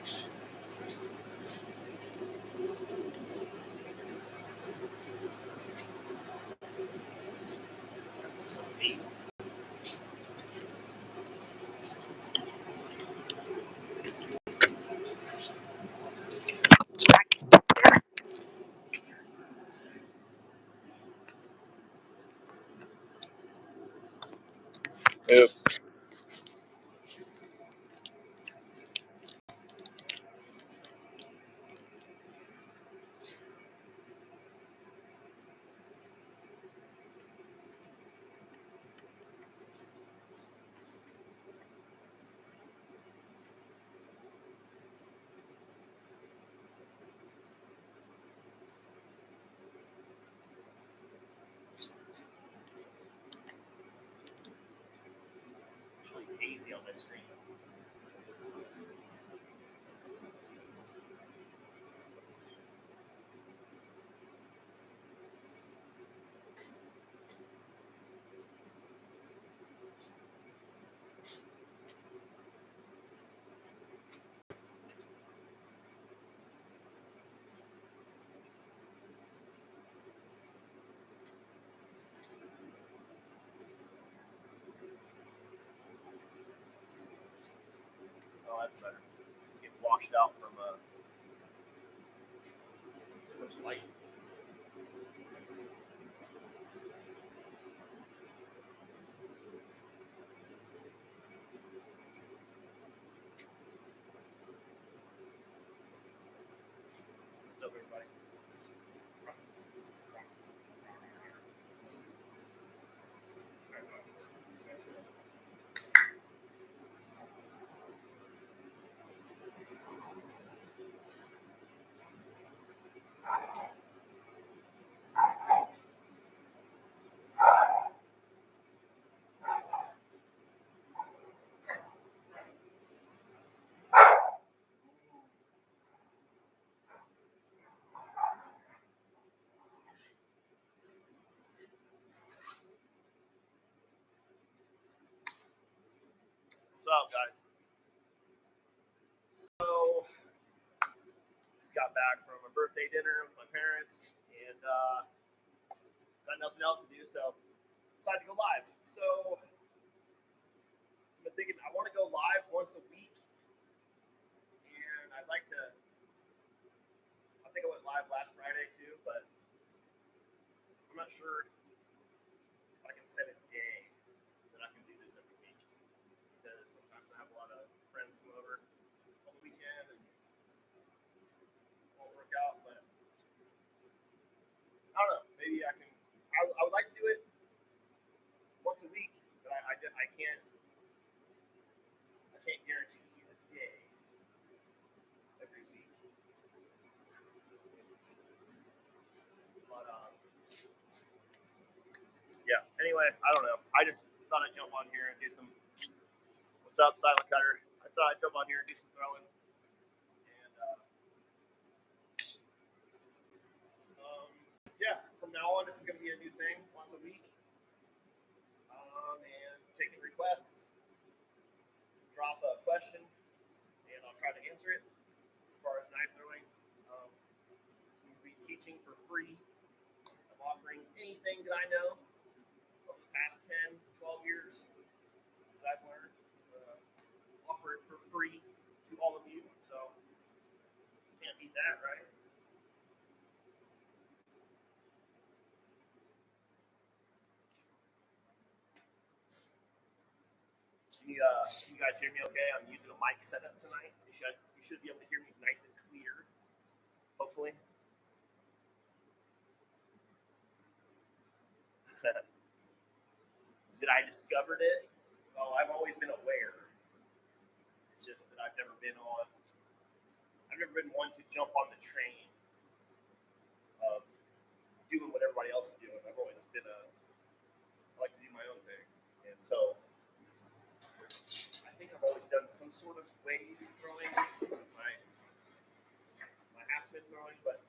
Oops. It's really hazy on my screen. Oh, that's better. It's getting washed out from too much light. What's up, everybody? What's up, guys? So, just got back from a birthday dinner with my parents, and got nothing else to do, so decided to go live. So, I've been thinking I want to go live once a week, and I'd like to. I think I went live last Friday too, but I'm not sure if I can set a day that I can do this every week, because sometimes I have a lot of friends come over on the weekend and it won't work out. But I don't know. Maybe I can. I would like to do it once a week, but I can't guarantee a day every week. But yeah. Anyway, I don't know. I just thought I'd jump on here and do some. What's up, Silent Cutter? I thought I'd jump on here and do some throwing. And yeah, from now on, this is going to be a new thing once a week. And taking requests, drop a question, and I'll try to answer it. As far as knife throwing, we'll be teaching for free. I'm offering anything that I know over the past 10, 12 years that I've learned. Offer it for free to all of you. So, can't beat that, right? Can you guys hear me okay? I'm using a mic setup tonight. You should be able to hear me nice and clear, hopefully. That I discovered it? Oh, I've always been aware. It's just that I've never been one to jump on the train of doing what everybody else is doing. I've always been I like to do my own thing. And so I think I've always done some sort of wave throwing, my half-spin throwing, but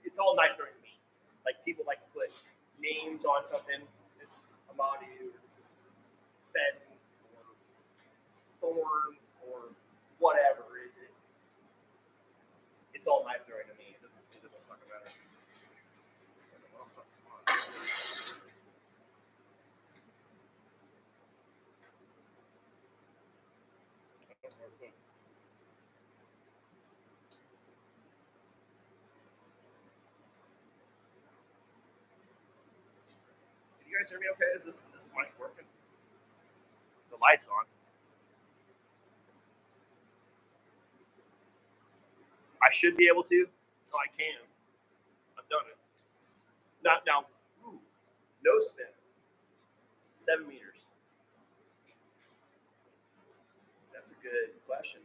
it's all knife throwing to me. Like, people like to put names on something. This is Amadu, or this is Fenn, or Thorn, or whatever. It's all knife throwing to me. It doesn't fucking matter. Can you guys hear me okay? Is this mic working? The light's on. I should be able to. No, I can. I've done it. Not now. Ooh, no spin. 7 meters. That's a good question.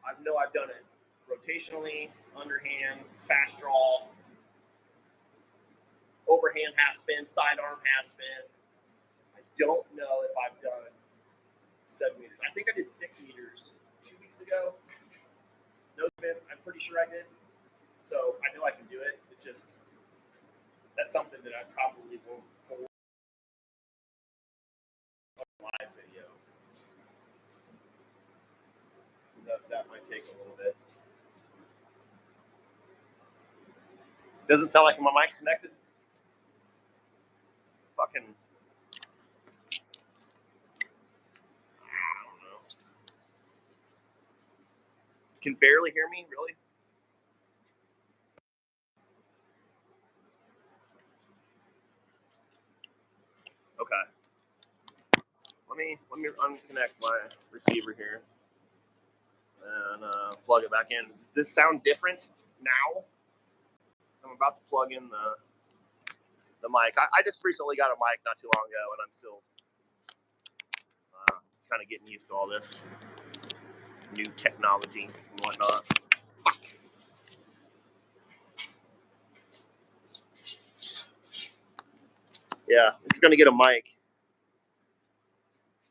I know I've done it rotationally, underhand, fast draw, overhand half spin, sidearm half spin. I don't know if I've done 7 meters. I think I did 6 meters 2 weeks ago. No spin. I'm pretty sure I did. So I know I can do it. It's just that's something that I probably won't hold on a live video. That might take a little bit. Doesn't sound like my mic's connected. Fucking. I don't know. Can barely hear me, really? Okay. Let me unconnect my receiver here and plug it back in. Does this sound different now? I'm about to plug in the mic. I just recently got a mic not too long ago, and I'm still kind of getting used to all this new technology and whatnot. Yeah, if you're gonna get a mic,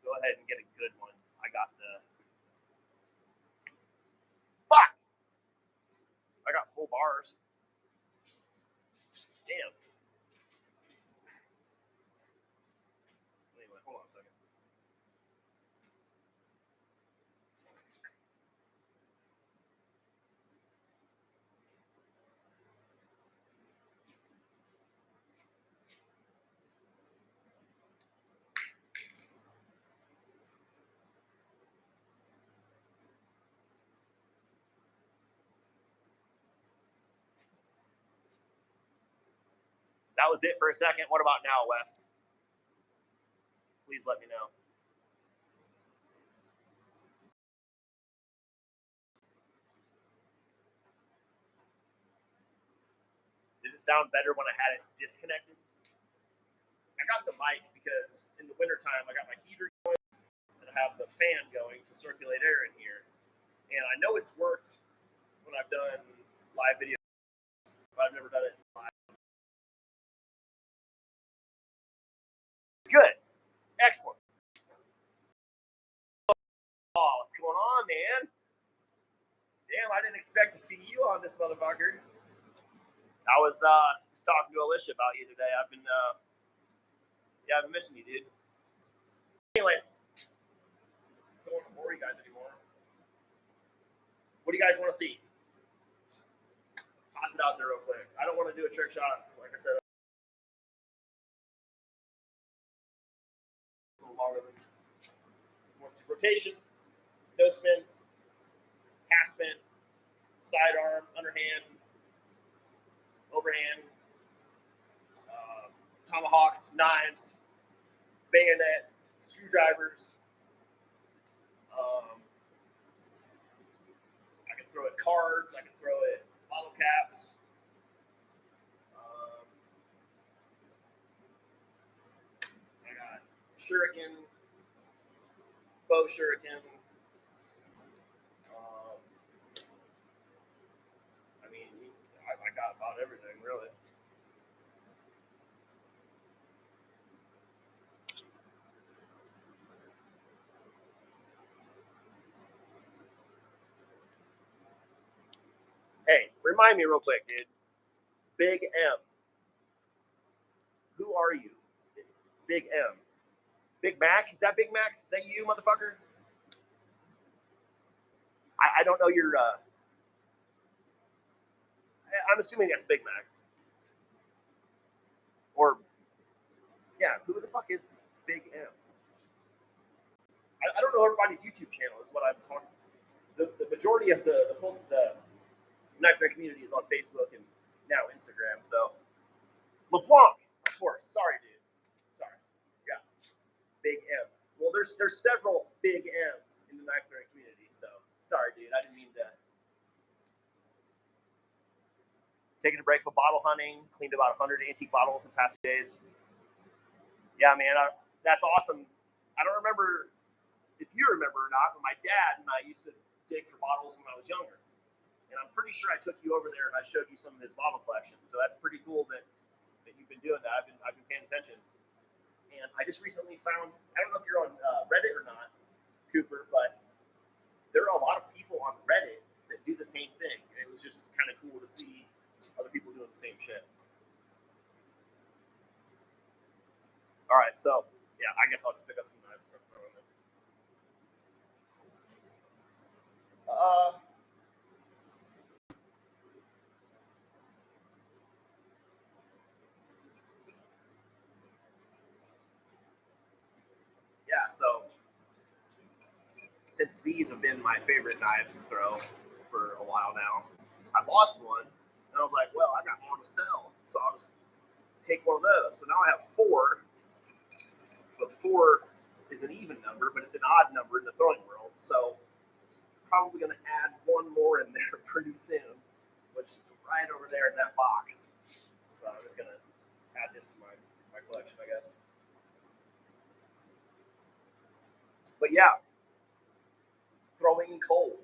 go ahead and get a good one. I got the fuck. I got full bars. Damn. Anyway, hold on a second. That was it for a second. What about now, Wes? Please let me know. Did it sound better when I had it disconnected? I got the mic because in the wintertime I got my heater going and I have the fan going to circulate air in here. And I know it's worked when I've done live videos, but I've never done it live. It's good. Excellent. Oh, what's going on, man? Damn, I didn't expect to see you on this motherfucker. I was just talking to Alicia about you today. I've been missing you, dude. Anyway, I don't want to bore you guys anymore. What do you guys want to see? Toss it out there real quick. I don't want to do a trick shot. Like I said, a little longer than once. Rotation, no spin, half spin, sidearm, underhand, overhand, tomahawks, knives, bayonets, screwdrivers. I can throw it cards. I can throw it bottle caps. I got shuriken, bow shuriken. I mean, I got about everything, really. Hey, remind me real quick, dude. Big M. Who are you? Big M. Big Mac? Is that Big Mac? Is that you, motherfucker? I don't know your. I'm assuming that's Big Mac. Or, yeah, who the fuck is Big M? I don't know everybody's YouTube channel. Is what I'm talking. The majority of the knife thread community is on Facebook and now Instagram. So LeBlanc, of course. Sorry, dude. Sorry. Yeah, Big M. Well, there's several Big M's in the knife throwing community. So sorry, dude. I didn't mean to. Taking a break from bottle hunting. Cleaned about 100 antique bottles in the past days. Yeah, man, that's awesome. I don't remember if you remember or not, but my dad and I used to dig for bottles when I was younger. And I'm pretty sure I took you over there and I showed you some of his bottle collections. So that's pretty cool that you've been doing that. I've been paying attention. And I just recently found, I don't know if you're on Reddit or not, Cooper, but there are a lot of people on Reddit that do the same thing. And it was just kind of cool to see other people doing the same shit. All right, so yeah, I guess I'll just pick up some knives and throw them in. Yeah, so since these have been my favorite knives to throw for a while now, I lost one, and I was like, well, I got more to sell, so I'll just take one of those. So now I have 4, but 4 is an even number, but it's an odd number in the throwing world, so probably going to add one more in there pretty soon, which is right over there in that box. So I'm just going to add this to my collection, I guess. But yeah, throwing cold.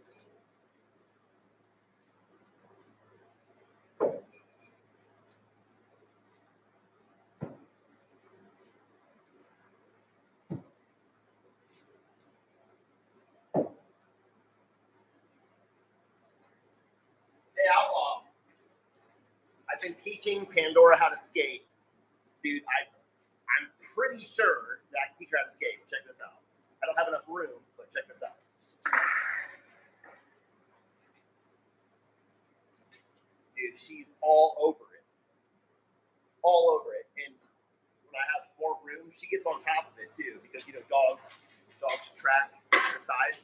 Hey, Outlaw. I've been teaching Pandora how to skate. Dude, I'm pretty sure that I can teach her how to skate. Check this out. I don't have enough room, but check this out. Dude, she's all over it. All over it. And when I have more room, she gets on top of it too, because dogs track to the side.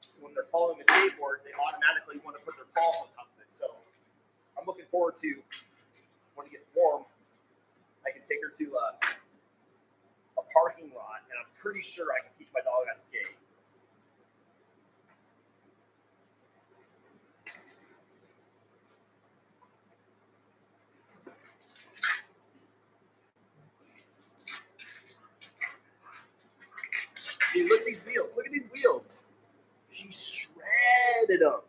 So when they're following a skateboard, they automatically want to put their paw on top of it. So I'm looking forward to when it gets warm, I can take her to a parking lot, and I'm pretty sure I can teach my dog how to skate. Dude, look at these wheels. Look at these wheels. She shredded them.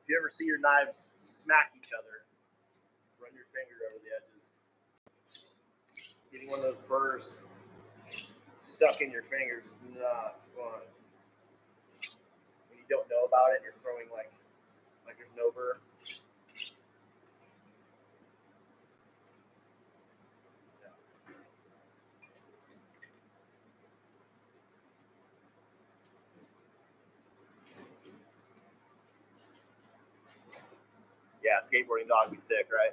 If you ever see your knives smack each other, run your finger over the edges. Getting one of those burrs stuck in your fingers is not fun. When you don't know about it, you're throwing like there's no burr. Yeah, skateboarding dog be sick, right?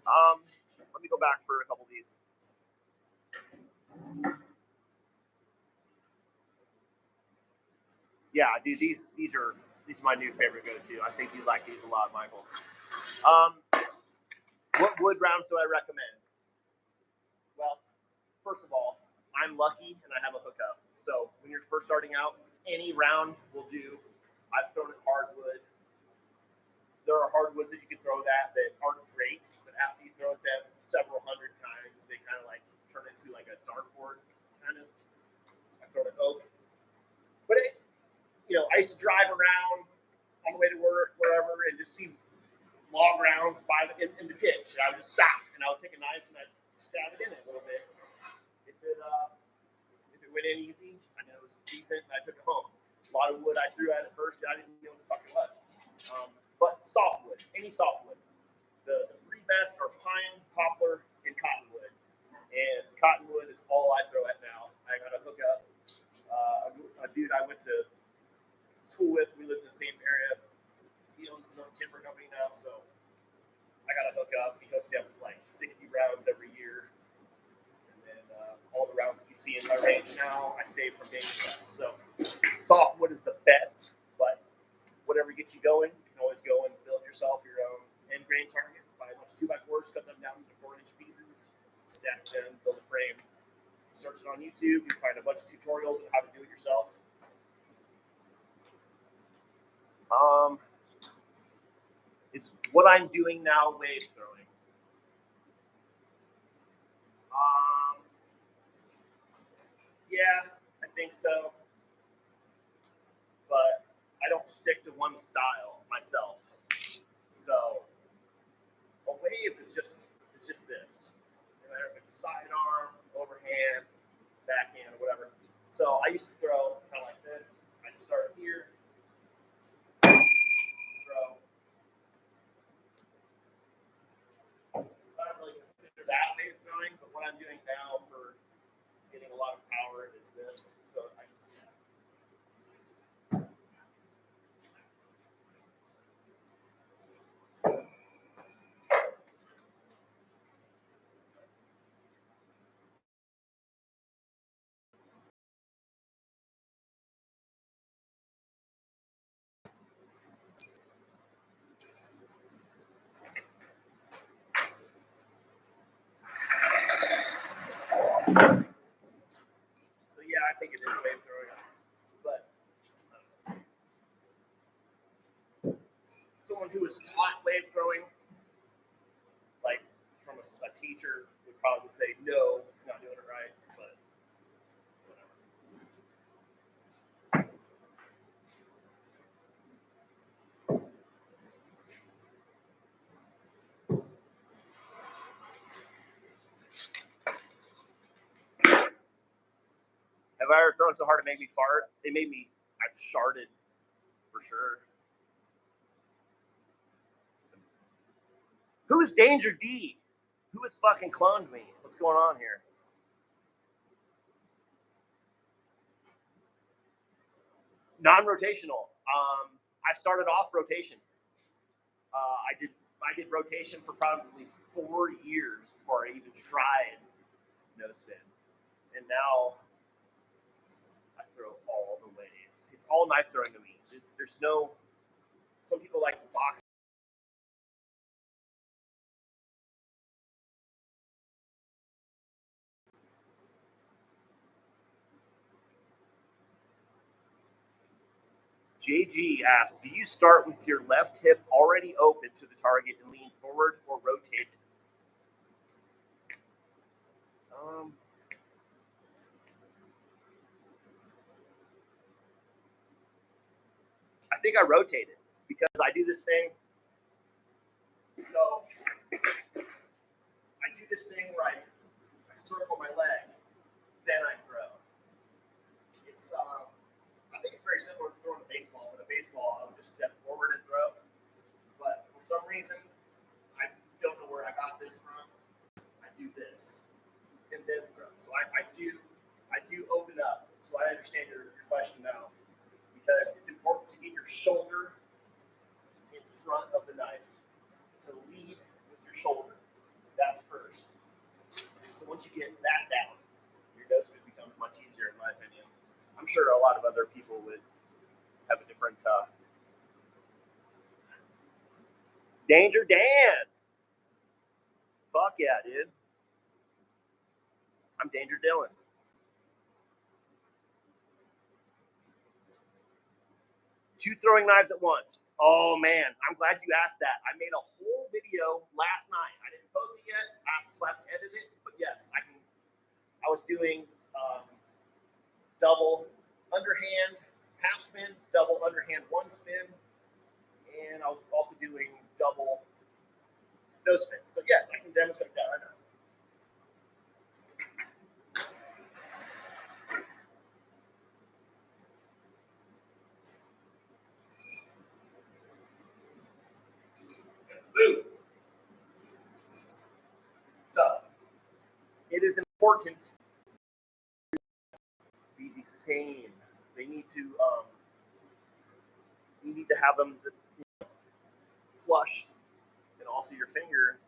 Let me go back for a couple of these. Yeah, dude, these are my new favorite go-to. I think you like these a lot, Michael. What wood rounds do I recommend? Well, first of all, I'm lucky and I have a hookup. So when you're first starting out, any round will do. I've thrown at hardwood. There are hardwoods that you can throw that aren't great, but after you throw at them several hundred times, they kind of like turn into like a dartboard kind of. I've thrown at oak, but I used to drive around on the way to work, wherever, and just see log rounds in the ditch. And I would just stop and I would take a knife and I'd stab it in it a little bit. If it went in easy, I know it was decent, and I took it home. A lot of wood I threw at first, I didn't know what the fuck it was. But softwood, any softwood. The three best are pine, poplar, and cottonwood. And cottonwood is all I throw at now. I got a hookup. A dude I went to school with, we live in the same area. He owns his own timber company now, so I got a hookup. He hooks me up with like 60 rounds every year. And then all the rounds that you see in my range now, I save from being the best. So softwood is the best, but whatever gets you going, you can always go and build yourself your own end grain target. Buy a bunch of 2x4s, cut them down into 4-inch pieces, stack them, build a frame. Search it on YouTube. You find a bunch of tutorials on how to do it yourself. Is what I'm doing now wave throwing? Yeah, I think so. But I don't stick to one style myself. So a wave is just this. No matter if it's sidearm, overhand, backhand, or whatever. So I used to throw kind of like this. I'd start here, throw. So I don't really consider that wave throwing, but what I'm doing now for getting a lot of power is this. So yeah, I think it is wave throwing. But someone who is taught wave throwing, like from a teacher, would probably say, no, he's not doing it right. But have I ever thrown so hard it made me fart? I've sharted for sure. Who is Danger D? Who has fucking cloned me? What's going on here? Non-rotational. I started off rotation. I did rotation for probably 4 years before I even tried no spin, and now I throw all the way. It's all knife throwing to me. There's no. Some people like to box. JG asks, do you start with your left hip already open to the target and lean forward, or rotate it? I think I rotate it. because I do this thing. So I do this thing where I circle my leg, then I throw. It's I think it's very similar to throwing a baseball, but a baseball I would just step forward and throw. But for some reason, I don't know where I got this from. I do this and then throw. So I do open up. So I understand your question now, because it's important to get your shoulder in front of the knife, to lead with your shoulder. That's first. So once you get that down, your nose spin becomes much easier, in my opinion. I'm sure a lot of other people would have a different. Danger Dan. Fuck yeah, dude. I'm Danger Dylan. Two throwing knives at once. Oh man, I'm glad you asked that. I made a whole video last night. I didn't post it yet. I still have to edit it, but yes, I can. I was doing double underhand half spin, double underhand one spin, and I was also doing double no spin. So yes, I can demonstrate that right now. Boom. So it is important to be the same. They need to you need to have them flush, and also your finger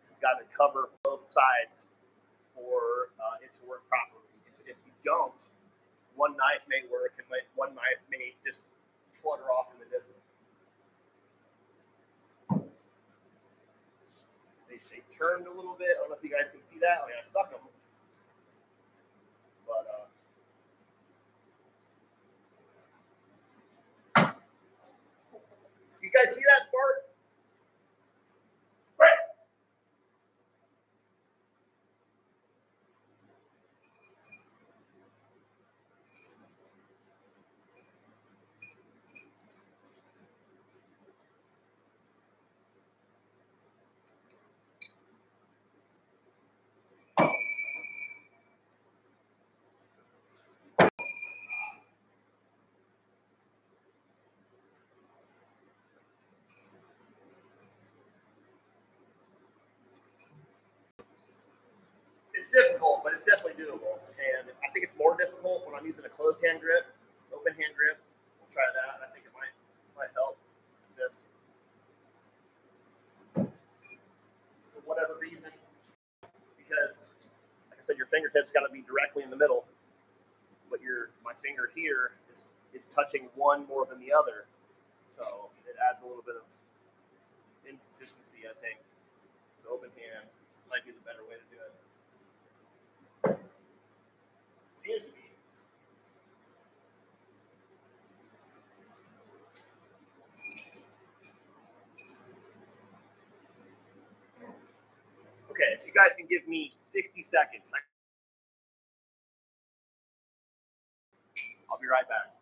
has got to cover both sides for it to work properly. If you don't, one knife may work and one knife may just flutter off in the distance. They turned a little bit. I don't know if you guys can see that. I mean, I stuck them, but you guys see that spark? Right. It's difficult, but it's definitely doable. And I think it's more difficult when I'm using a closed hand grip, open hand grip. We'll try that. I think it might help this. For whatever reason, because like I said, your fingertips got to be directly in the middle, but my finger here is touching one more than the other, so it adds a little bit of inconsistency, I think. So open hand might be the better way to do it. Seems to be. Okay, if you guys can give me 60 seconds, I'll be right back.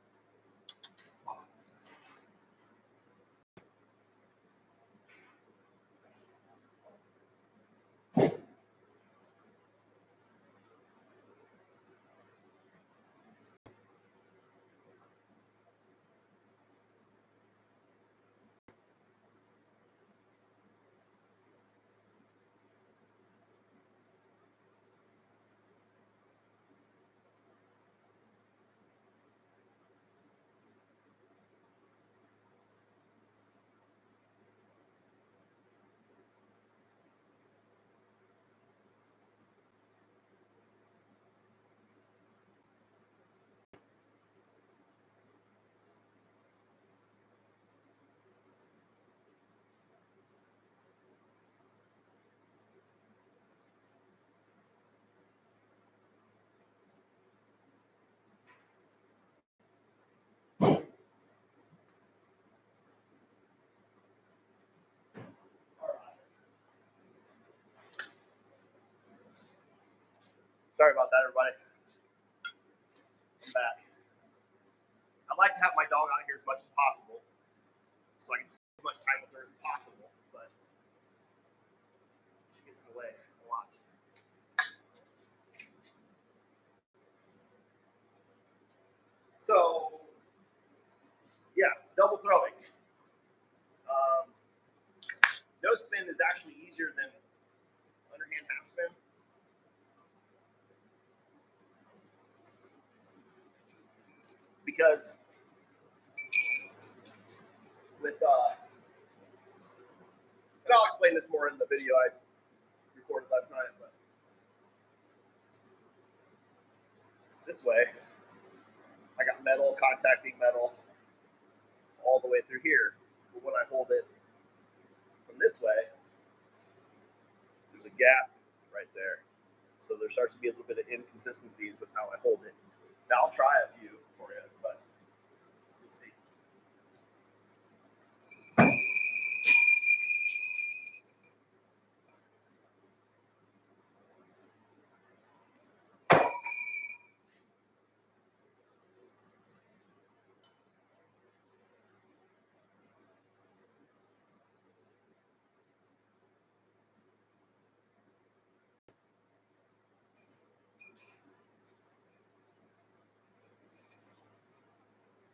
Sorry about that, everybody. I'm back. I'd like to have my dog out here as much as possible, so I can spend as much time with her as possible, but she gets in the way a lot. So, yeah, double throwing. No spin is actually easier than underhand half spin. Because with, and I'll explain this more in the video I recorded last night, but this way, I got metal contacting metal all the way through here. But when I hold it from this way, there's a gap right there. So there starts to be a little bit of inconsistencies with how I hold it. Now I'll try a few for you, but we'll see.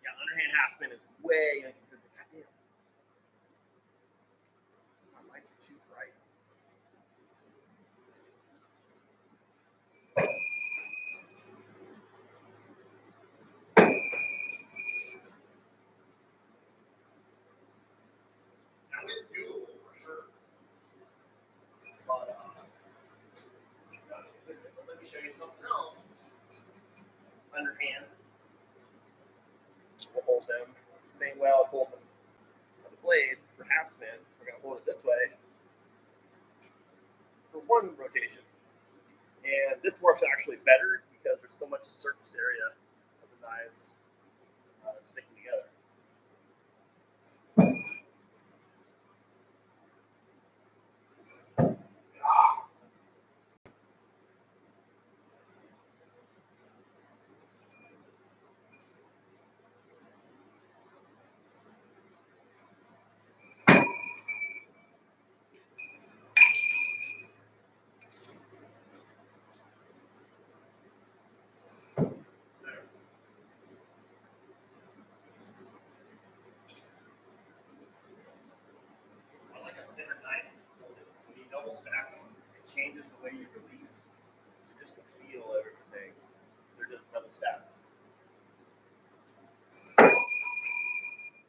Yeah, underhand half spin is way inconsistent. God damn. My lights are too bright. Now it's doable for sure. But not as consistent. But let me show you something else. Underhand. We'll hold them the same way I was holding the blade for half spin. We're going to hold it this way for one rotation. And this works actually better because there's so much surface area of the knives sticking together. I like a thinner knife. When you double stack them, it changes the way you release. You just feel everything. They're just double stacked. I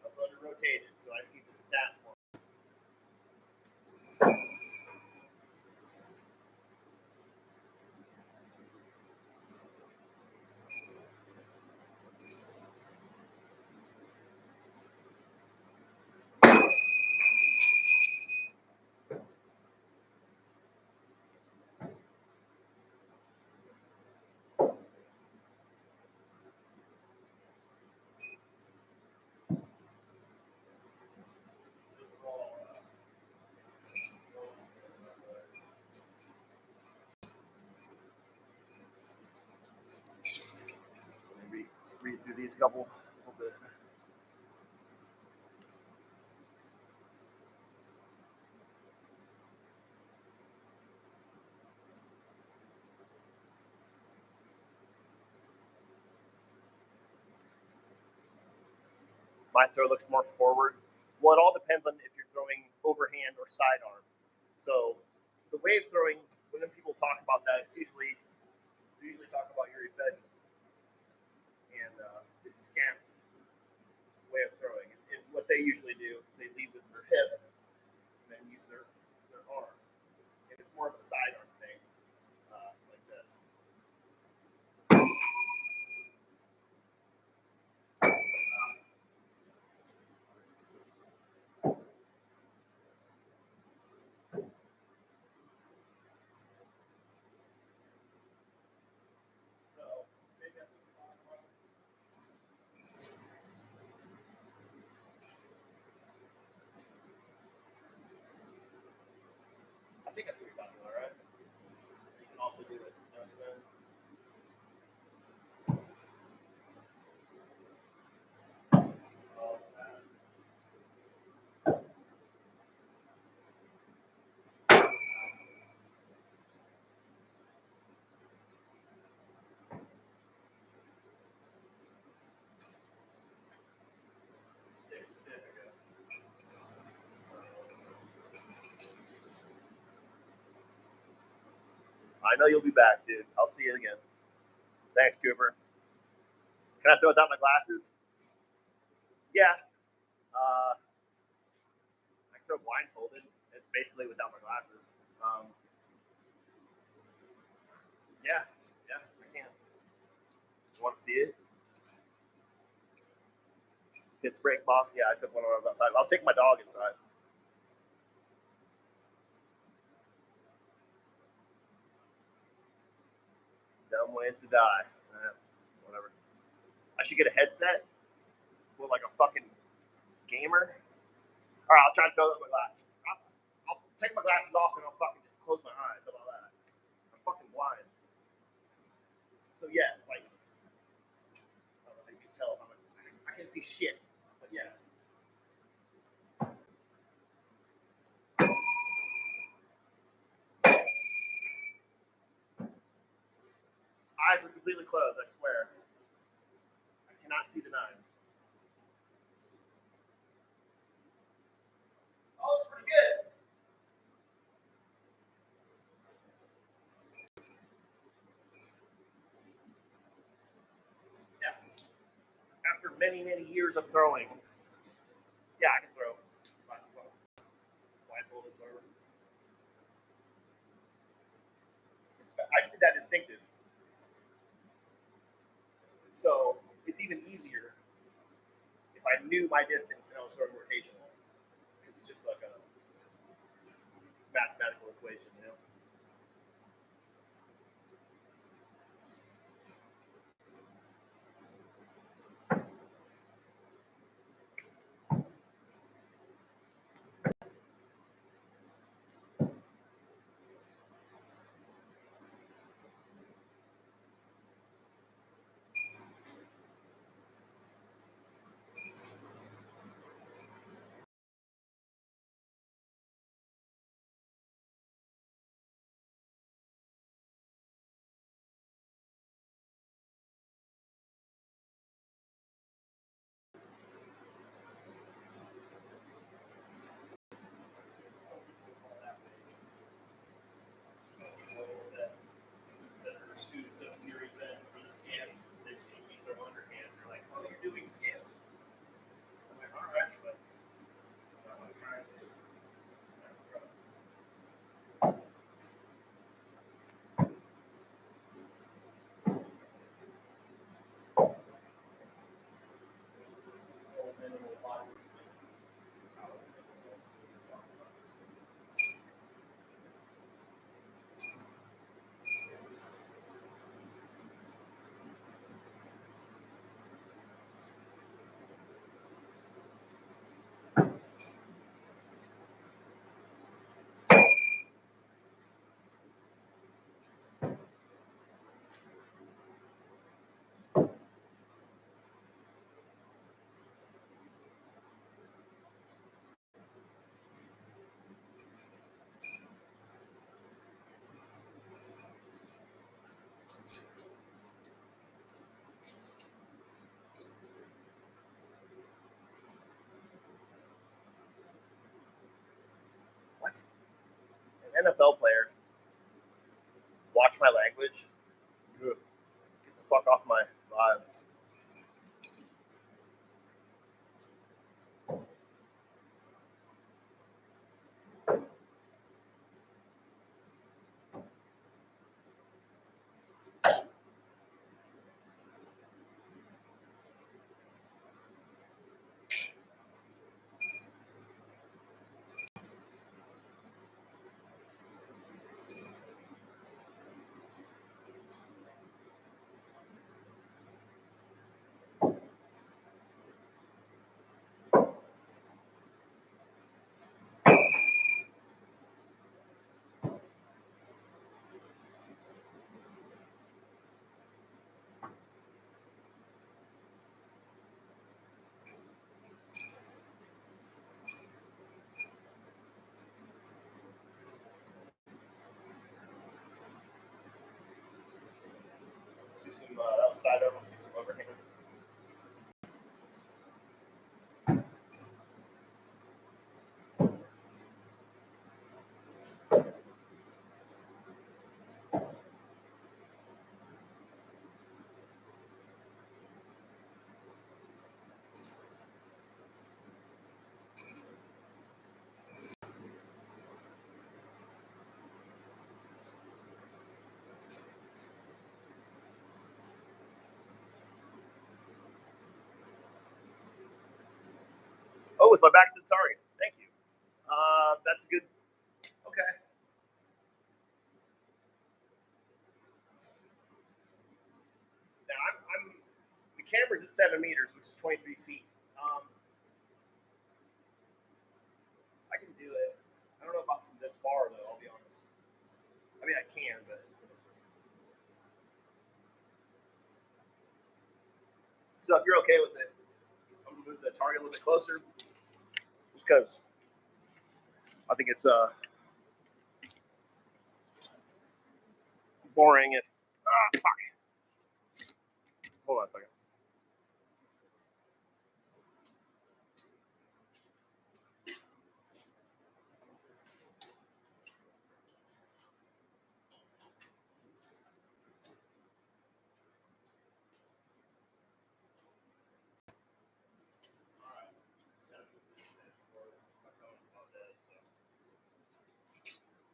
was under rotated, so I see the snap more. Read through these couple a little bit. My throw looks more forward. Well, it all depends on if you're throwing overhand or sidearm. So the wave throwing, when people talk about that, it's usually they usually talk about Yuri Fed and the scant way of throwing. And what they usually do is they lead with their hip and then use their arm. And it's more of a sidearm thing, like this. So maybe that's what we're talking about. I think that's what you're talking about, right? You can also do it no spin. It's a stick, I guess. I know you'll be back, dude. I'll see you again. Thanks, Cooper. Can I throw without my glasses? Yeah. I can throw blindfolded. It's basically without my glasses. Yeah, I can. You want to see it? Piss break, boss. Yeah, I took one when I was outside. I'll take my dog inside. Dumb ways to die. Whatever. I should get a headset with like a fucking gamer. All right, I'll try to throw up my glasses. I'll take my glasses off and I'll fucking just close my eyes. How about that? I'm fucking blind. So yeah, like I don't know how you can tell. I can't see shit. But yes. Eyes were completely closed, I swear. I cannot see the knives. Oh, it's pretty good. Yeah. After many, many years of throwing, yeah, I can throw glasses on. Blindfolded, whatever. I just did that instinctive. So it's even easier if I knew my distance and I was throwing rotational. Because it's just like a mathematical equation, you know? Scams. I'm like, all right, but that's not what I'm trying to do. What? An NFL player. Watch my language. Ugh. Get the fuck off my live. Do some outside over, see some overhand. Oh, with my back to the target. Thank you. That's a good. Okay. Now I'm the camera's at 7 meters, which is 23 feet. I can do it. I don't know about from this far though. I'll be honest. I mean, I can, but. So if you're okay with it, I'm gonna move the target a little bit closer, just because I think it's boring if. Fuck. Hold on a second.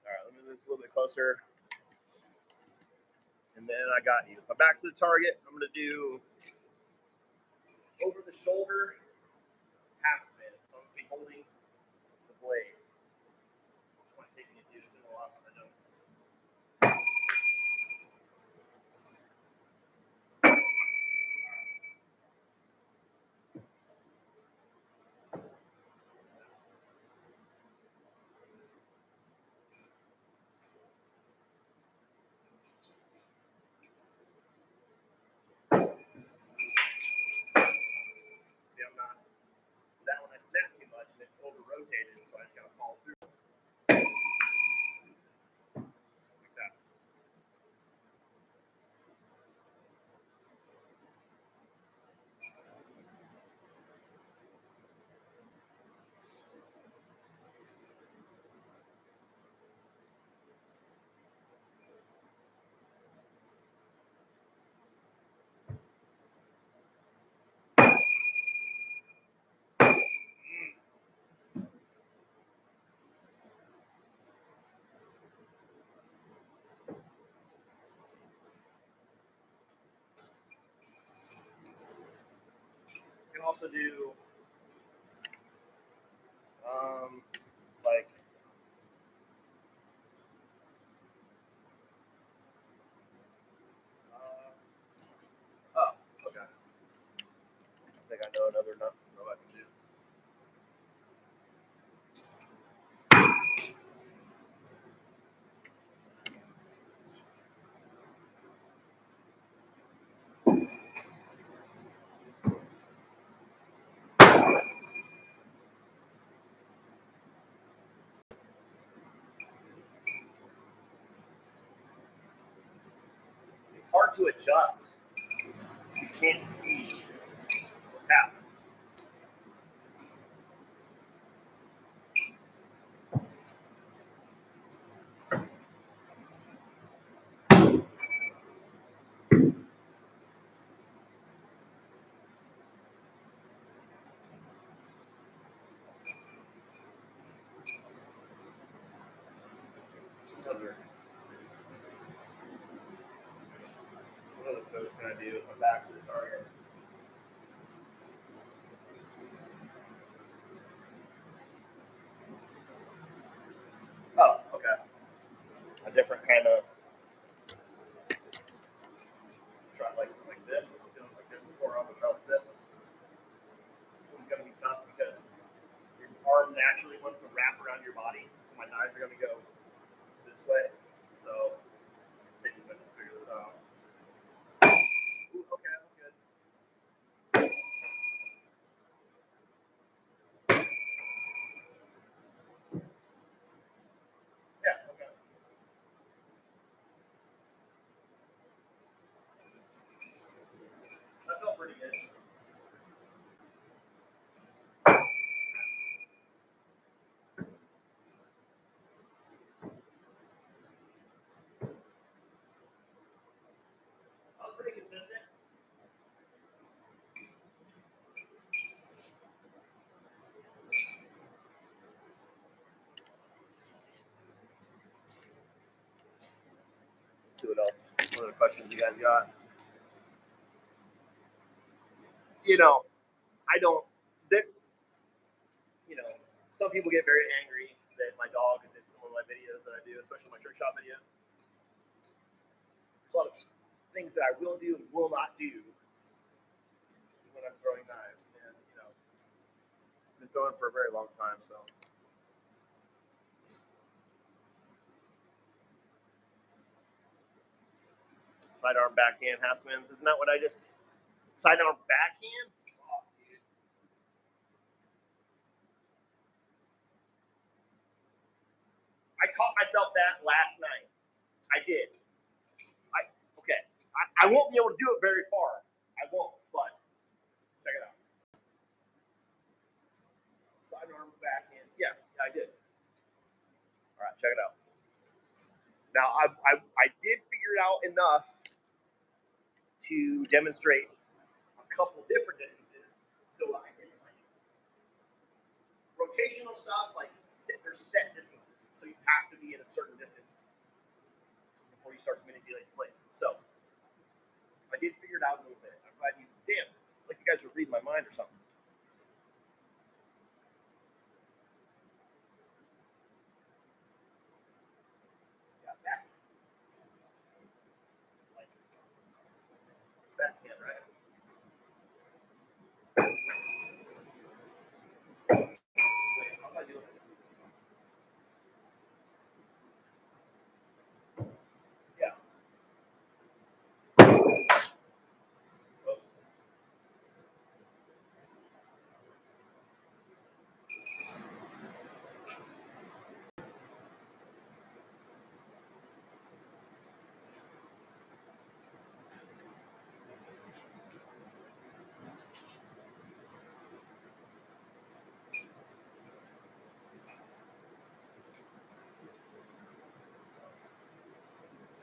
All right, let me move this a little bit closer. And then I got you. My back to the target. I'm going to do over the shoulder half spin. So I'm going to be holding the blade. It's not taking it to the last one I know. See, I'm not. That one I snapped too much and it over rotated, so I just got to follow through. Like that. You can also do like oh, okay. I think I know another nut throw I can do. It's hard to adjust. You can't see what's happening. What other throws can I do with my back to the target? Oh, okay. A different kind of try like this. I'm doing like this before. I'm gonna try like this. This one's gonna be tough because your arm naturally wants to wrap around your body, so my knives are gonna go this way. So take a minute to figure this out. Ooh, okay, that was good. Yeah, okay. That felt pretty good. That was pretty consistent. Let's see what else. What other questions you guys got? You know, I don't. you know, some people get very angry that my dog is in some of my videos that I do, especially my trick shot videos. There's a lot of things that I will do and will not do when I'm throwing knives. And, you know, I've been throwing for a very long time, so. Sidearm backhand Hassmans. Isn't that what I just... Sidearm backhand? Oh, dude. I taught myself that last night. I did. Okay. I won't be able to do it very far. I won't, but check it out. Sidearm backhand. Yeah, I did. All right, check it out. Now, I did figure out enough to demonstrate a couple different distances. So it's like rotational stuff, like there's set distances. So you have to be in a certain distance before you start to manipulate the blade. So I did figure it out a little bit. I'm glad you, damn, it's like you guys were reading my mind or something. Yeah, backhand, right? Wait, how am I doing it? Yeah.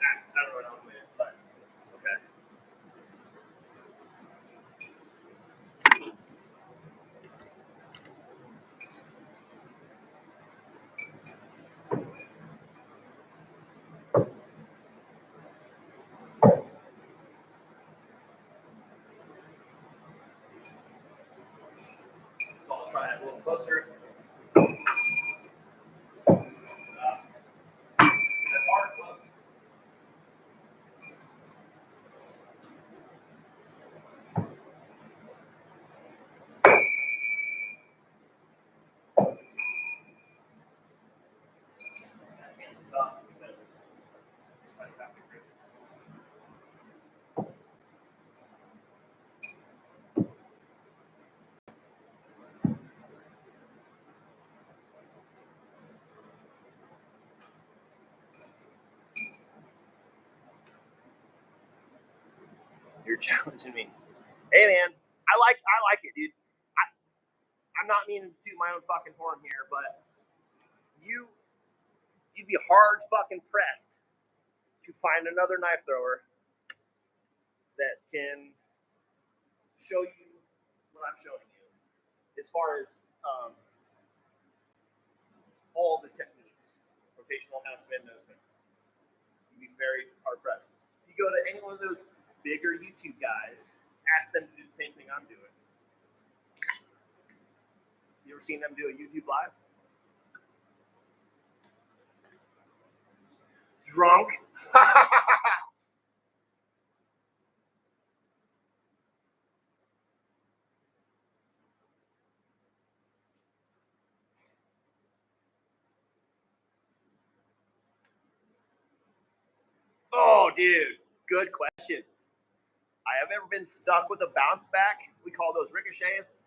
I don't know what I'm with, but okay. So I'll try it a little closer. That's hard, close. It's tough because I have to grip. You're challenging me. Hey man, I like it, dude. I'm not meaning to toot my own fucking horn here, but you'd be hard fucking pressed to find another knife thrower that can show you what I'm showing you as far as all the techniques, rotational, half spin, no spin. You'd be very hard pressed. You go to any one of those bigger YouTube guys, ask them to do the same thing I'm doing. You ever seen them do a YouTube live? Drunk. Oh, dude, good question. I have ever been stuck with a bounce back. We call those ricochets.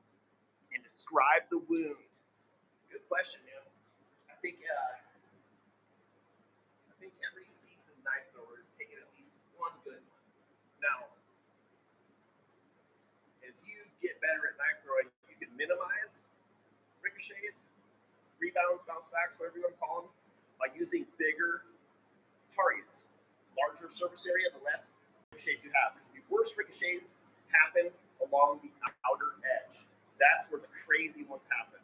And describe the wound. Good question, man. I think every seasoned knife thrower is taking at least one good one. Now, as you get better at knife throwing, you can minimize ricochets, rebounds, bounce backs, whatever you want to call them, by using bigger targets. Larger surface area, the less ricochets you have. Because the worst ricochets happen along the outer edge. That's where the crazy ones happen.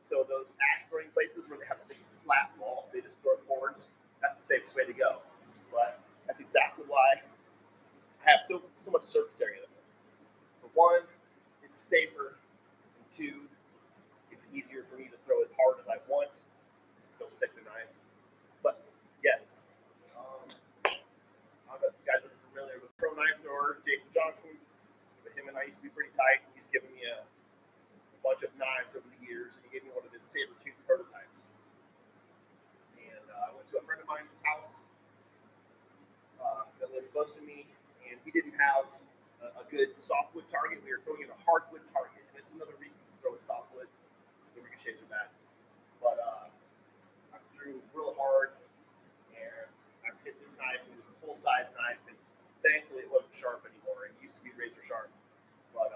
So those axe throwing places where they have a big flat wall, they just throw it forwards. That's the safest way to go. But that's exactly why I have so much surface area. For one, it's safer. And two, it's easier for me to throw as hard as I want and still stick the knife. But yes, I don't know if you guys are familiar with pro knife thrower Jason Johnson, but him and I used to be pretty tight. He's given me a bunch of knives over the years, and he gave me one of his saber-tooth prototypes. And I went to a friend of mine's house that lives close to me, and he didn't have a good softwood target. We were throwing in a hardwood target, and this is another reason to throw in softwood, because the ricochets are bad. But I threw real hard, and I hit this knife, and it was a full-size knife, and thankfully it wasn't sharp anymore. It used to be razor sharp, but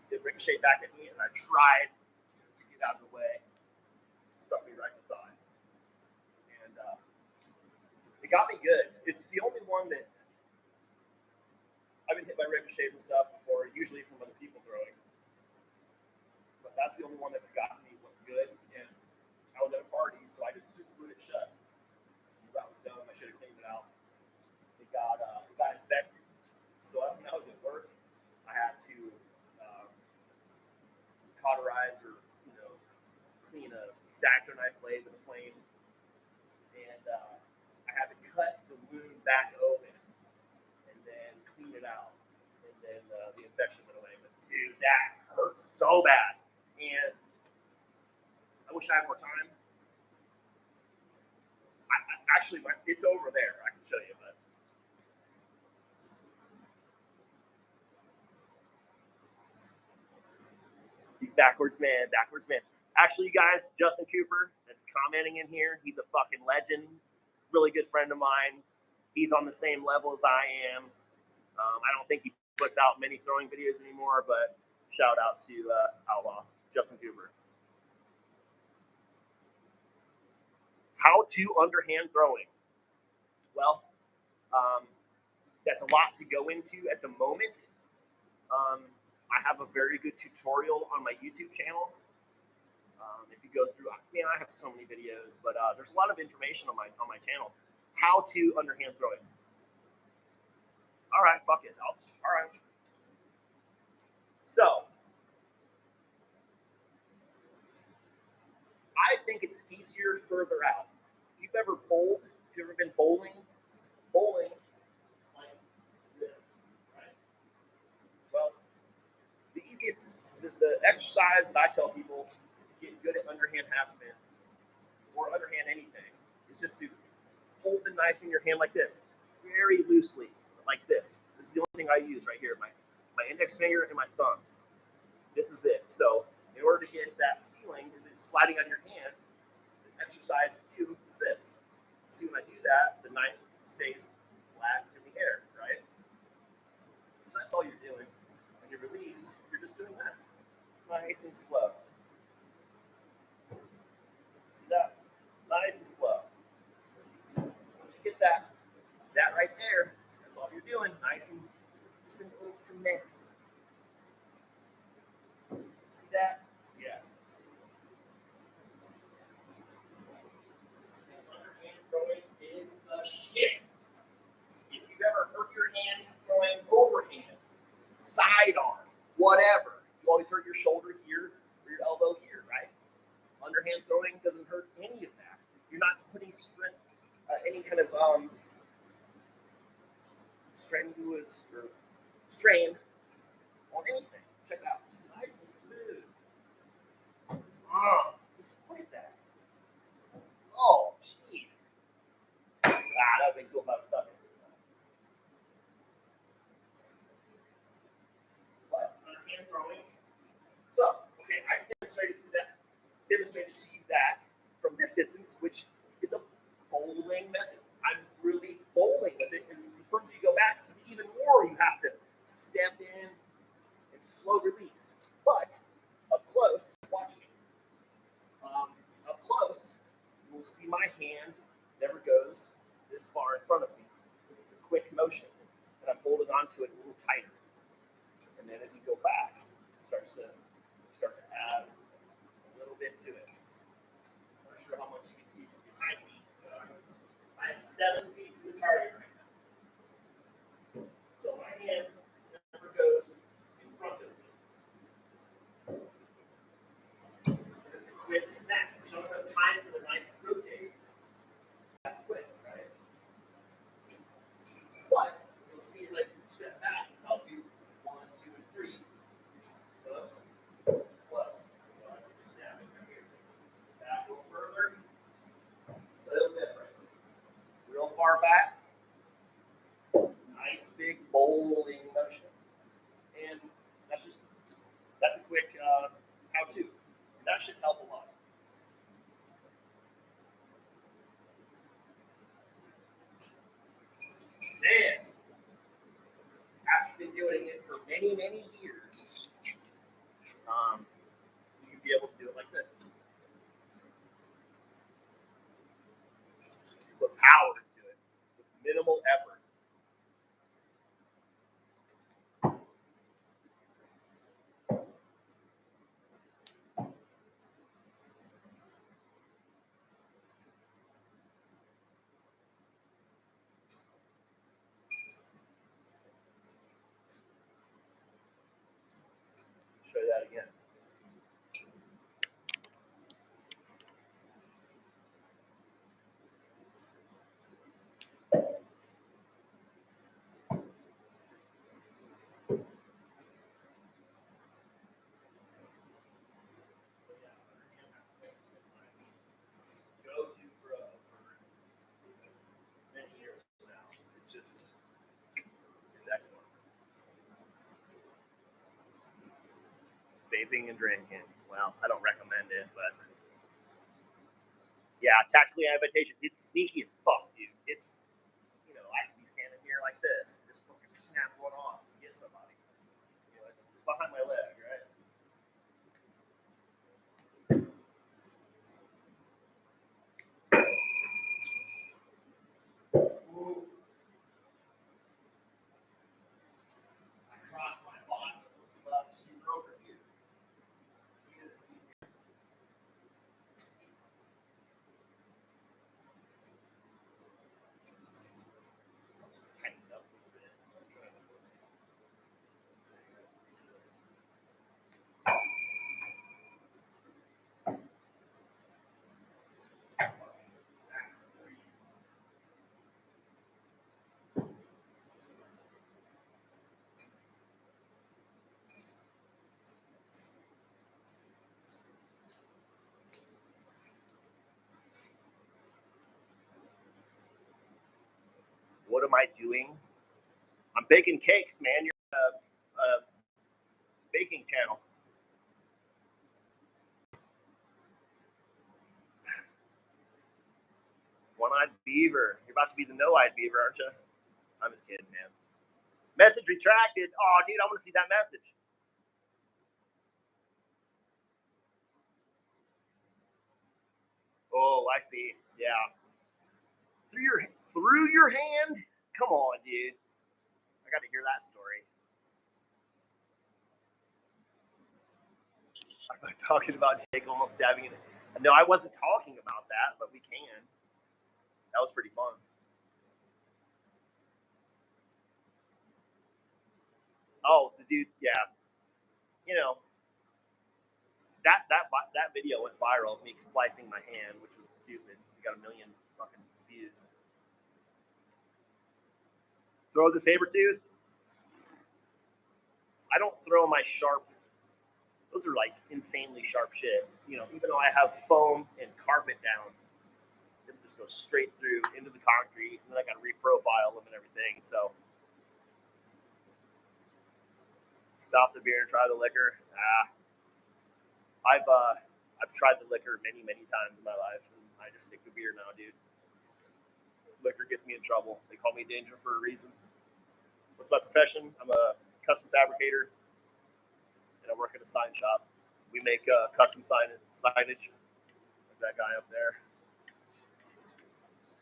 it ricocheted back at me, and I tried to get out of the way. It stuck me right in the thigh, and it got me good. It's the only one that I've been hit by ricochets and stuff before, usually from other people throwing, but that's the only one that's gotten me good. And I was at a party, so I just super glued it shut. That was dumb. I should have cleaned it out. It got infected. So when I was at work, I had to cauterize or clean a X-Acto knife blade with a flame, and I had to cut the wound back open and then clean it out, and then the infection went away. But dude, that hurt so bad, and I wish I had more time. Actually, it's over there. I can show you, but backwards man. Actually, you guys, Justin Cooper that's commenting in here, he's a fucking legend. Really good friend of mine. He's on the same level as I am. I don't think he puts out many throwing videos anymore, but shout out to Outlaw, Justin Cooper. How to underhand throwing. Well, that's a lot to go into at the moment. I have a very good tutorial on my YouTube channel. If you go through, man, I have so many videos, but there's a lot of information on my channel. How to underhand throwing. All right, fuck it. All right. So, I think it's easier further out. If you've ever bowled, if you've ever been bowling like this, right? Well, the easiest, the exercise that I tell people to get good at underhand half spin or underhand anything is just to hold the knife in your hand like this, very loosely, like this. This is the only thing I use right here, my index finger and my thumb. This is it. So in order to get that feeling, is it sliding on your hand? The exercise to do is this. See, when I do that, the knife stays flat in the air, right? So that's all you're doing. When you release, you're just doing that. Nice and slow. See that? Nice and slow. Once you get that right there, that's all you're doing. Nice and just a little finesse. See that? Yeah. Underhand throwing is the shit. If you've ever hurt your hand throwing overhand, sidearm, whatever, you always hurt your shoulder here or your elbow here, right? Underhand throwing doesn't hurt any of that. You're not putting any kind of strenuous or strain on anything. Check it out. It's nice and smooth. Just look at that. Oh, jeez. That would be cool if I was stuck in. But underhand throwing. So, okay, I demonstrated to you that from this distance, which is a bowling method. I'm really bowling with it, and the further you go back, even more you have to step in and slow release. But up close, watch me. Up close, you will see my hand never goes this far in front of me because it's a quick motion, and I'm holding onto it a little tighter. And then as you go back, it starts to add a little bit to it. I'm not sure how much you can see from behind me. I'm 7 feet from the target right now. So my hand never goes in front of me. It's a dueling motion. And that's a quick how-to. That should help a lot. Then, after you've been doing it for many, many years, you can be able to do it like this. Put power into it with minimal effort. Show you that again. Go-to for many years now. It's excellent. Vaping and drinking. Well, I don't recommend it, but yeah, tactically advantageous. It's sneaky as fuck, dude. It's, I can be standing here like this, and just fucking snap one off and get somebody. It's behind my leg, right? Ooh. I crossed my body. It's about super over here. Tighten up a little bit. I'm trying to. What am I doing? I'm baking cakes, man. You're a baking channel. One-eyed beaver. You're about to be the no-eyed beaver, aren't you? I'm just kidding, man. Message retracted. Oh, dude, I want to see that message. Oh, I see. Yeah. Through your hand? Come on, dude. I got to hear that story. I'm talking about Jake almost stabbing it. No, I wasn't talking about that, but we can. That was pretty fun. Oh, the dude, yeah. That video went viral of me slicing my hand, which was stupid. We got 1 million fucking views. Throw the saber tooth. I don't throw my sharp. Those are like insanely sharp shit. Even though I have foam and carpet down, it just goes straight through into the concrete, and then I got to reprofile them and everything. So, stop the beer and try the liquor. I've tried the liquor many, many times in my life, and I just stick to beer now, dude. Liquor gets me in trouble. They call me Danger for a reason. What's my profession? I'm a custom fabricator, and I work at a sign shop. We make custom signage. Like that guy up there.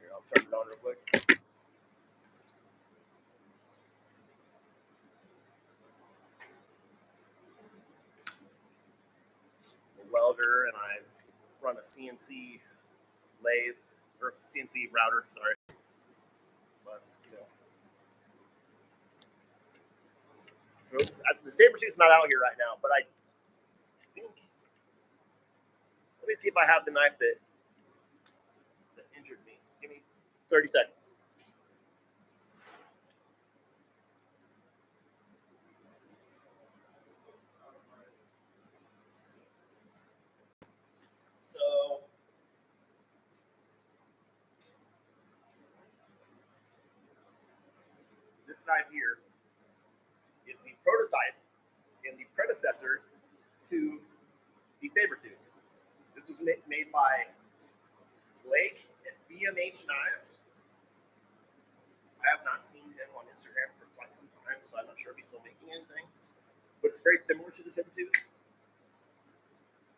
Here, I'll turn it on real quick. I'm a welder, and I run a CNC lathe, or CNC router, sorry. But, the saber tooth's not out here right now, but I think. Let me see if I have the knife that injured me. Give me 30 seconds. So, this knife here prototype and the predecessor to the Sabertooth. This was made by Blake at BMH Knives. I have not seen him on Instagram for quite some time, so I'm not sure if he's still making anything. But it's very similar to the Sabertooth.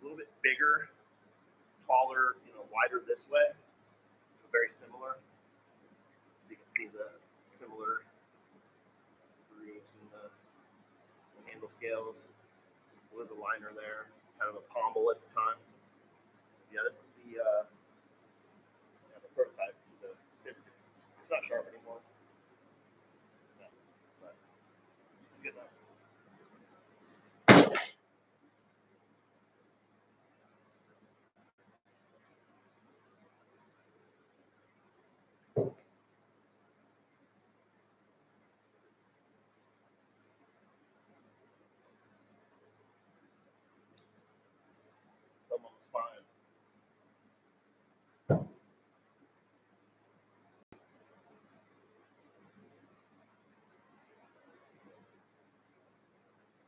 A little bit bigger, taller, wider this way. Very similar. As you can see the similar grooves in the handle scales. With the liner there. Kind of a pommel at the time. Yeah, this is the prototype to the Sabertooth. It's not sharp anymore. No, but it's good enough. Thumb on the spine.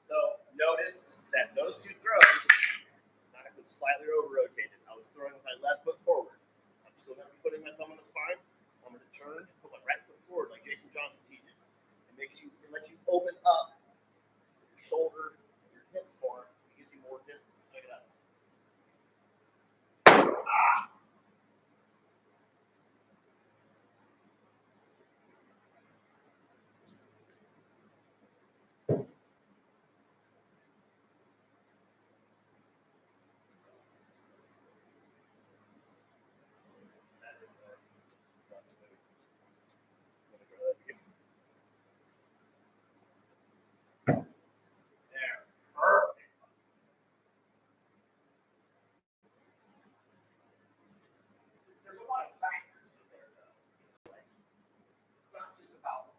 So notice that those two throws, I was slightly over-rotated. I was throwing with my left foot forward. I'm still going to be putting my thumb on the spine. I'm going to turn, put my right foot forward like Jason Johnson teaches. It lets you open up your shoulder, your hips more. It gives you more distance. Check it out. Ah. There. Perfect. There's a lot of factors in there, though. It's not just about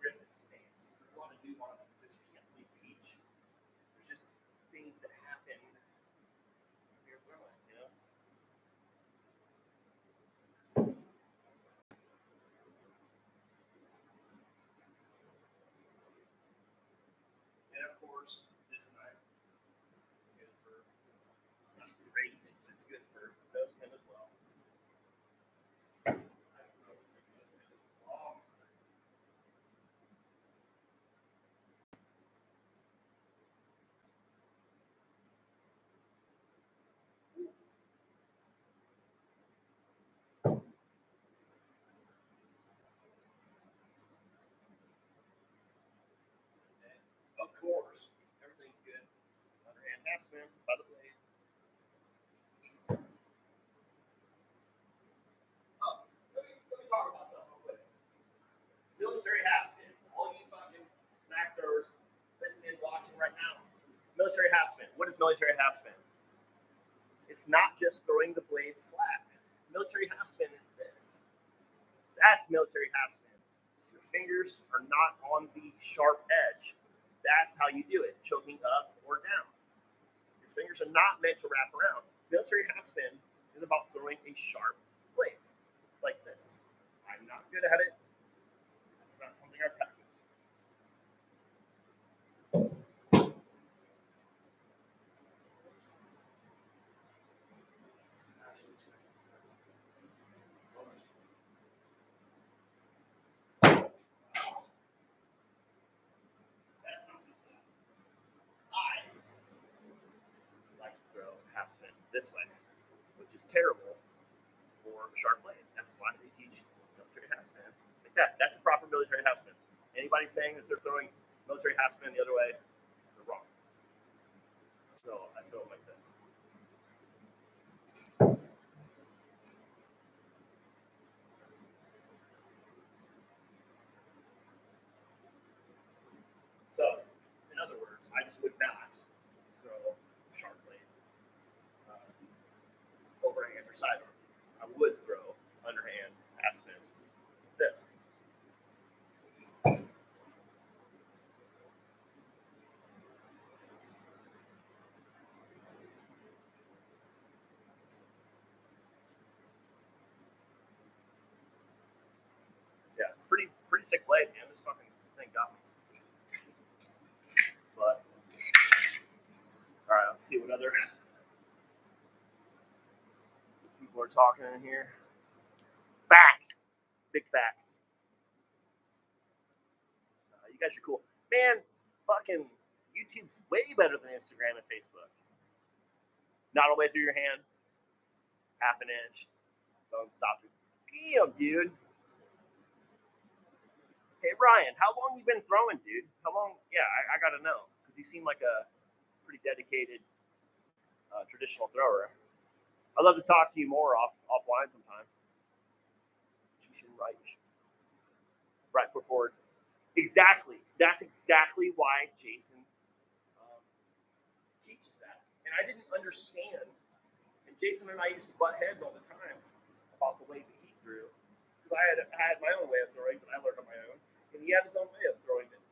grip and stance. There's a lot of nuances that you can't really teach. There's just things that happen when you're throwing, And of course, this knife is good for, not great, but it's good for nose pin as well. Of course, everything's good. Underhand half spin by the blade. Let me talk about something real quick. Military half spin. All you fucking Mac throwers listening, watching right now. Military half spin. What is military half spin? It's not just throwing the blade flat. Military half spin is this. That's military half spin. So your fingers are not on the sharp edge. That's how you do it, choking up or down. Your fingers are not meant to wrap around. Military half spin is about throwing a sharp blade, like this. I'm not good at it. This is not something I practice. I like to throw half spin this way, which is terrible for a sharp blade. That's why they teach military half spin like that. That's a proper military half spin. Anybody saying that they're throwing military half spin the other way, they're wrong. So I throw it like this. So, in other words, I just would not throw a sharp blade overhand or sidearm. I would throw underhand half spin this. Yeah, it's pretty sick blade, man. This fucking thing got me. see what other people are talking in here. Facts. Big facts. You guys are cool. Man, fucking YouTube's way better than Instagram and Facebook. Not all the way through your hand. Half an inch. Don't stop it. Damn, dude. Hey, Ryan, how long you been throwing, dude? How long? Yeah, I got to know. Because you seem like a pretty dedicated traditional thrower. I'd love to talk to you more offline sometime. Right foot forward. Exactly. That's exactly why Jason teaches that. And I didn't understand. And Jason and I used to butt heads all the time about the way that he threw. Because I had my own way of throwing, but I learned on my own. And he had his own way of throwing that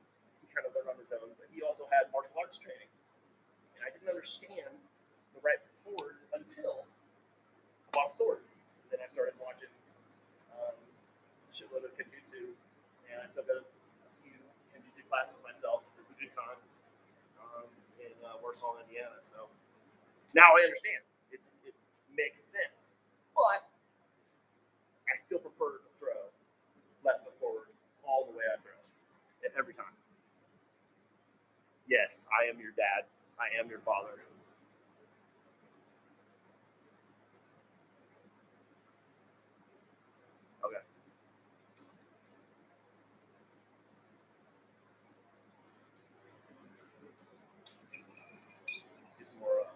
he kind of learned on his own. But he also had martial arts training. And I didn't understand the right foot forward until I bought a sword. And then I started watching a shitload of Kenjutsu. And I took a few Kenjutsu classes myself at Bujinkan in Warsaw, Indiana. So now I understand. It makes sense. But I still prefer to throw left foot forward all the way I throw. Every time. Yes, I am your dad. I am your father. Okay. Do some more.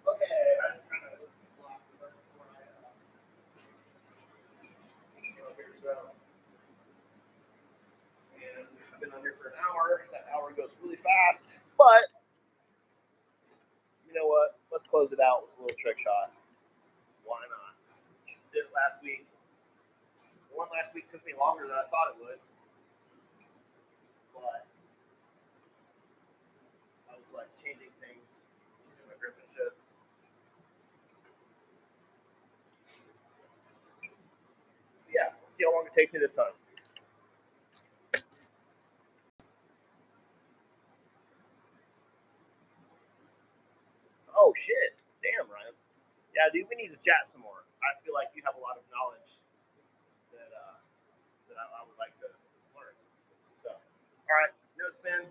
Okay, I just kind of blocked the before I here, so. And I've been on here for an hour. That hour goes really fast. But you know what? Let's close it out with a little trick shot. Why not? Did it last week. The one last week took me longer than I thought it would. But I was like changing things, changing my grip and shit. So yeah, let's see how long it takes me this time. Oh shit! Damn, Ryan. Yeah, dude, we need to chat some more. I feel like you have a lot of knowledge that I would like to learn. So, all right, no spin.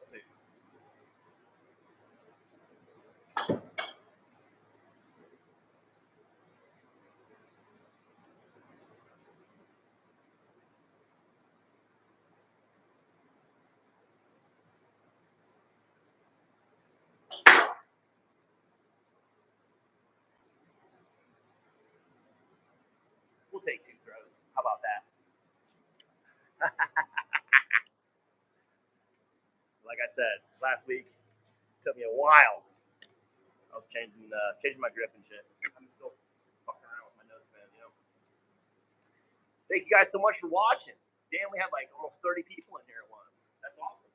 Let's see. We'll take 2 throws. How about that? Like I said last week, it took me a while. I was changing my grip and shit. I'm still fucking around with my nose spin, you know. Thank you guys so much for watching. Damn, we had like almost 30 people in here at once. That's awesome.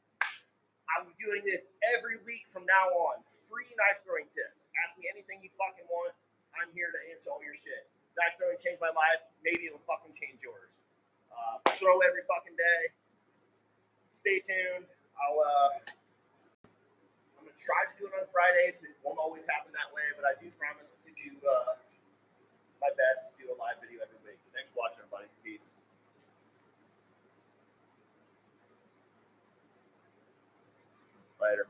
I'm doing this every week from now on. Free knife throwing tips. Ask me anything you fucking want. I'm here to answer all your shit. Knife throwing changed my life. Maybe it'll fucking change yours. Throw every fucking day. Stay tuned. I'm gonna try to do it on Fridays. It won't always happen that way, but I do promise to do my best to do a live video every week. Thanks for watching, everybody. Peace. Later.